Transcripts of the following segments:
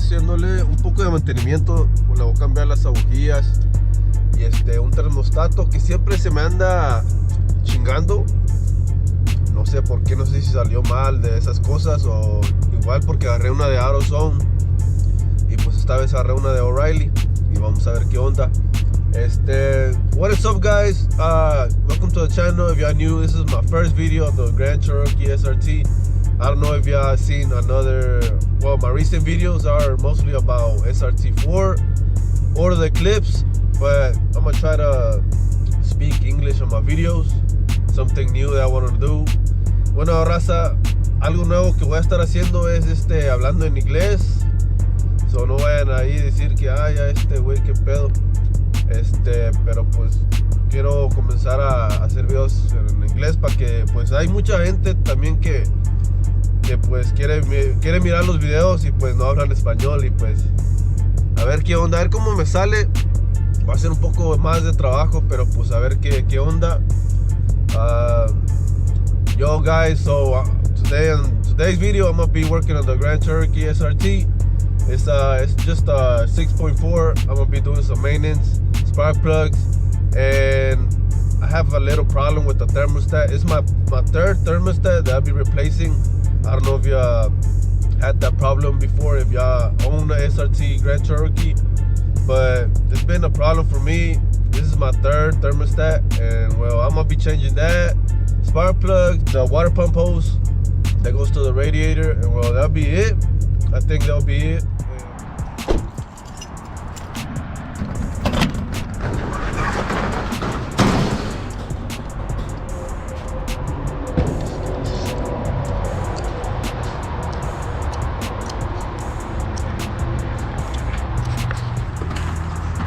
haciéndole un poco de mantenimiento. Le voy a cambiar las agujías y un termostato que siempre se me anda chingando. No sé por qué, no sé si salió mal de esas cosas o igual porque agarré una de AutoZone y pues esta vez agarré una de O'Reilly y vamos a ver qué onda. What is up, guys? Welcome to the channel. If y'all new, this is my first video of the Grand Cherokee SRT. I don't know if y'all seen another, well, my recent videos are mostly about SRT4 or the clips, but I'm gonna try to speak English on my videos. Something new that I want to do. Bueno, raza, algo nuevo que voy a estar haciendo es hablando en inglés. So no vayan ahí a decir que ya güey, qué pedo. Pero pues quiero comenzar a hacer videos en inglés para que pues hay mucha gente también que pues quiere mirar los videos y pues no hablan español y pues a ver qué onda, a ver cómo me sale. Va a ser un poco más de trabajo, pero pues a ver qué onda. Yo guys, so today's video I'm gonna be working on the Grand Cherokee SRT. It's just a 6.4. I'm gonna be doing some maintenance, spark plugs, and I have a little problem with the thermostat. It's my third thermostat that I'll be replacing. I don't know if you had that problem before, if y'all own a SRT Grand Cherokee, but it's been a problem for me. This is my third thermostat, and well, I'm gonna be changing that, spark plug, the water pump hose that goes to the radiator, and well, that'll be it. I think that'll be it.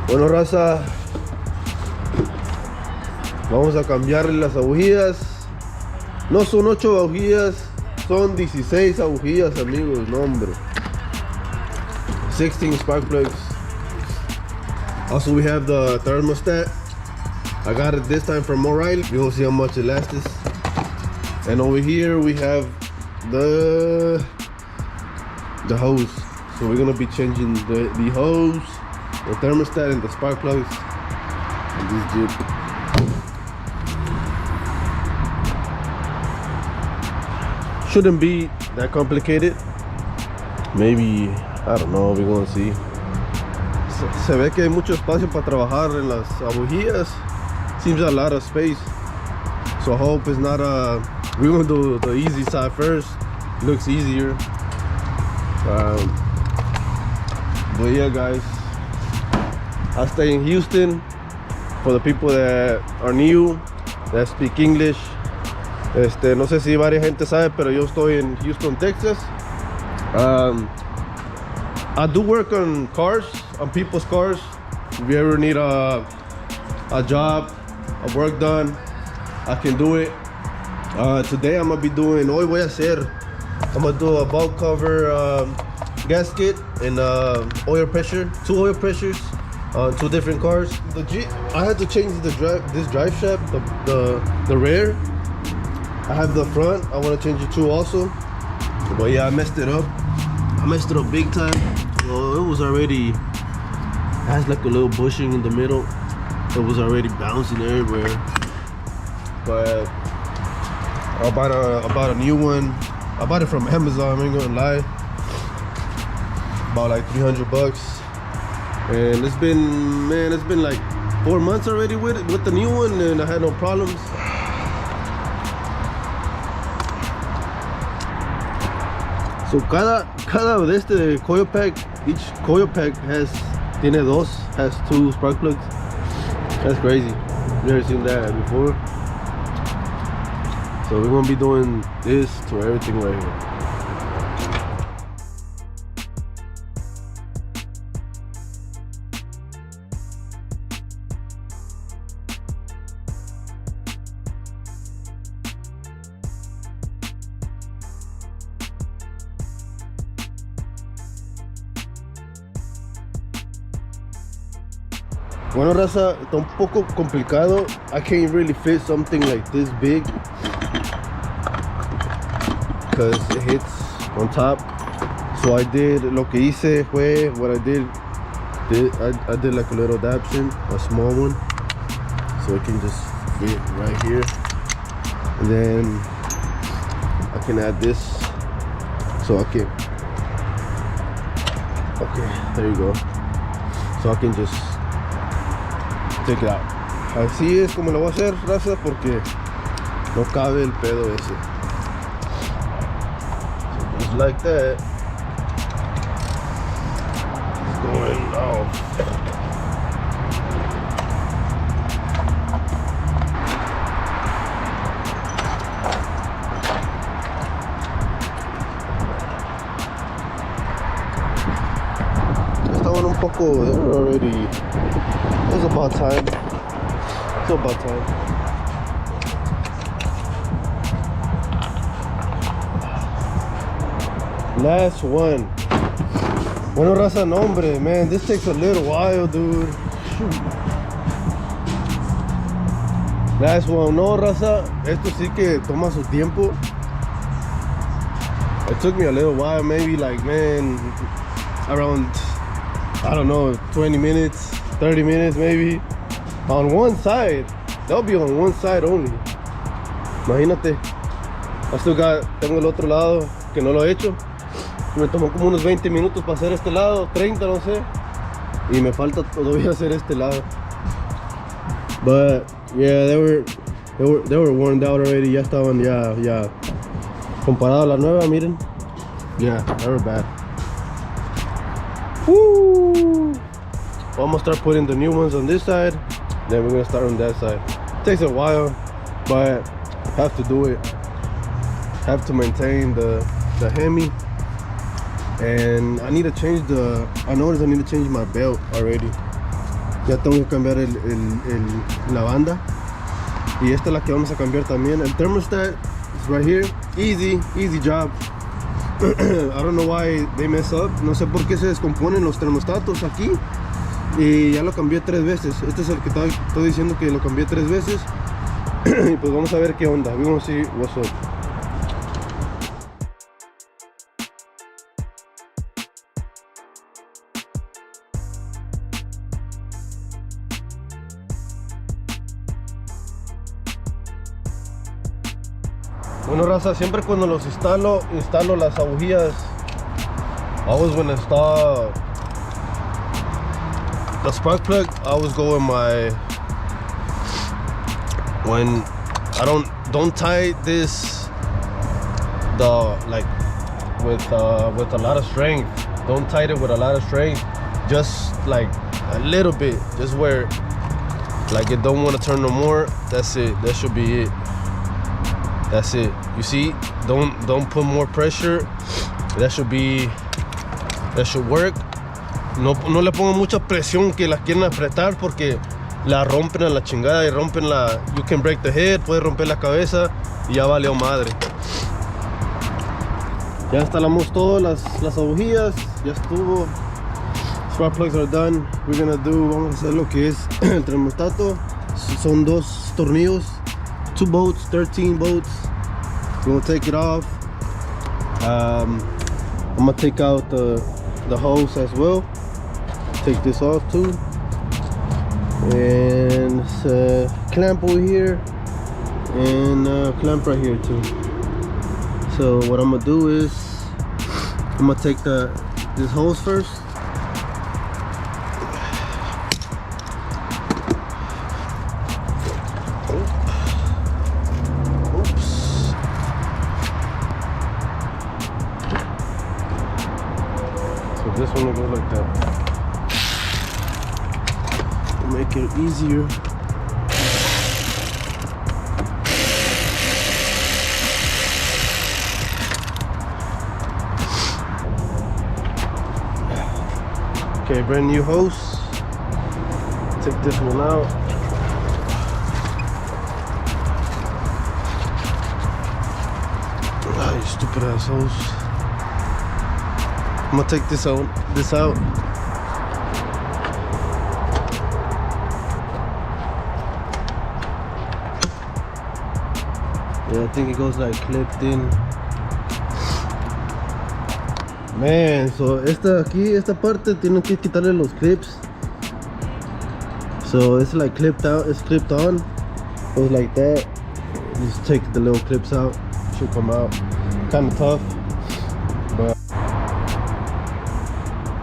Bueno, raza, vamos a cambiarle las agujías. No son 8 agujías, son 16 agujías, amigos, no hombre. 16 spark plugs. Also, we have the thermostat. I got it this time from O'Reilly. You'll see how much it lasts. And over here we have the hose. So we're gonna be changing the hose, the thermostat, and the spark plugs. And this jig. Shouldn't be that complicated. Maybe, I don't know, we're gonna see. Se ve que hay mucho espacio para trabajar en las agujías. Seems a lot of space. So I hope it's not we're gonna do the easy side first. It looks easier. But yeah, guys, I stay in Houston. For the people that are new, that speak English. No sé si varias gente sabe, pero yo estoy en Houston, Texas. I do work on cars, on people's cars. If you ever need a job, a work done, I can do it. Today I'm gonna be doing, I'm gonna do a bulk cover gasket and oil pressure, 2 oil pressures on 2 different cars. I had to change this drive shaft, the rear. I have the front, I want to change it too also. But yeah, I messed it up. I messed it up big time. Well, it was already, it has like a little bushing in the middle. It was already bouncing everywhere. But I bought a new one. I bought it from Amazon, I ain't gonna lie. About like 300 bucks. And it's been like 4 months already with the new one, and I had no problems. So cada de coil pack, each coil pack has 2 spark plugs. That's crazy. Never seen that before. So we're gonna be doing this to everything right here. Bueno, raza, está un poco complicado. I can't really fit something like this big because it hits on top. So I did, lo que hice fue, what I did I did like a little adaptation, a small one, so it can just fit right here. And then I can add this, so I can, okay, there you go. So I can just take it out. Así es como lo voy a hacer, raza, porque no cabe el pedo ese. So just like that. It's going off. Estaban un poco, they were already, it was about time. It's about time. Last one. Bueno, raza, no, hombre, man, this takes a little while, dude. Shoot. Last one, no, raza, esto sí que toma su tiempo. It took me a little while, maybe like, man, around, I don't know, 20 minutes, 30 minutes maybe. On one side, that'll be on one side only. Imagínate, I still got, tengo el otro lado que no lo he hecho. Me tomó como unos 20 minutos para hacer este lado, 30 no sé. Y me falta todavía hacer este lado. But yeah, they were worn out already. Ya estaban, ya. Comparado a la nueva, miren. Yeah, they were bad. Woo! Well, I'm gonna start putting the new ones on this side. Then we're gonna start on that side. It takes a while, but have to do it. Have to maintain the Hemi. And I need to change I noticed I need to change my belt already. Ya tengo que cambiar la banda. Y esta es la que vamos a cambiar también. El thermostat is right here. Easy job. I don't know why they mess up. No sé por qué se descomponen los termostatos aquí. Y ya lo cambié 3 veces. Este es el que estoy diciendo que lo cambié 3 veces. Y pues vamos a ver qué onda. We're gonna see what's up. Bueno, raza, siempre cuando los instalo las agujías. I always when I install the spark plug, I always go in when I don't tie this like with a lot of strength. Don't tie it with a lot of strength. Just like a little bit, just where like it don't want to turn no more. That's it. That should be it. That's it. You see, don't put more pressure. That should work. No le pongan mucha presión que la quieren apretar porque la rompen a la chingada y rompen la. You can break the head, puede romper la cabeza y ya valió madre. Ya instalamos todas las agujías, ya estuvo. Spark plugs are done. Vamos a hacer lo que es el termostato. Son 2 tornillos. 2 bolts, 13 bolts. We're gonna take it off. I'm gonna take out the hose as well. Take this off too. And it's a clamp over here and a clamp right here too. So what I'm gonna do is I'm gonna take this hose first. This one will go like that. To make it easier. Okay, brand new hose. Take this one out. Ah, you stupid ass hose. I'm gonna take this out. Yeah, I think it goes like clipped in. Man, so esta parte tienen que quitarle los clips. So it's like clipped out, it's clipped on. So it's like that. Just take the little clips out. Should come out. Kind of tough. But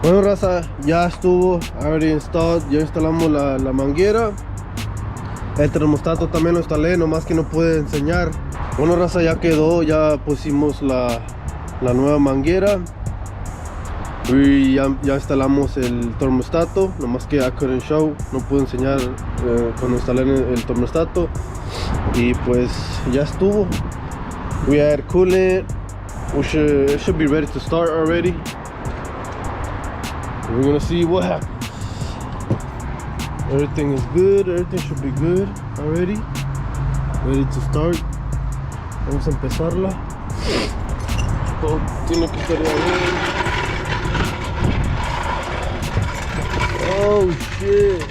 bueno, raza, ya estuvo. Already installed. Ya instalamos la manguera. El termostato también lo instalé, nomás que no pude enseñar. Bueno, raza, ya quedó. Ya pusimos la nueva manguera. Y ya instalamos el termostato, nomás que I couldn't show, no pude enseñar cuando instalé el termostato. Y pues ya estuvo. We add coolant. It should be ready to start already. We're gonna see what happens. Everything is good. Everything should be good already. Ready to start. Vamos a empezarla. Todo tiene que estar bien. Oh shit.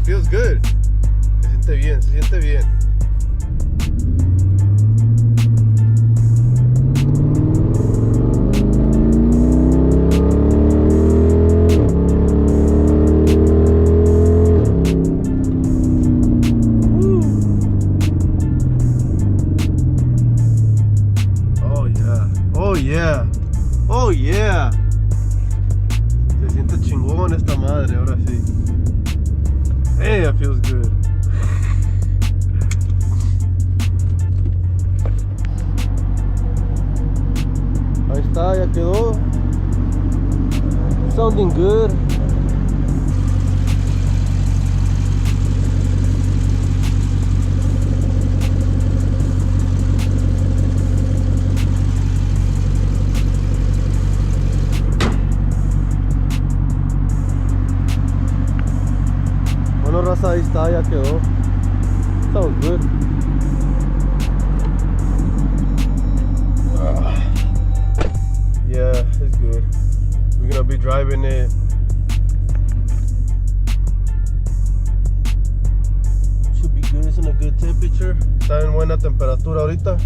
Feels good. Se siente bien, se siente bien. Oh yeah. Oh yeah. Oh yeah. Se siente chingón esta madre, ahora sí. Hey, that feels good. Ahí está, ya quedó. Sounding good. Raza, ahí está, ya quedó. Sounds good. Yeah, it's good. We're gonna be driving it. Should be good. It's in a good temperature. Está en buena temperatura ahorita.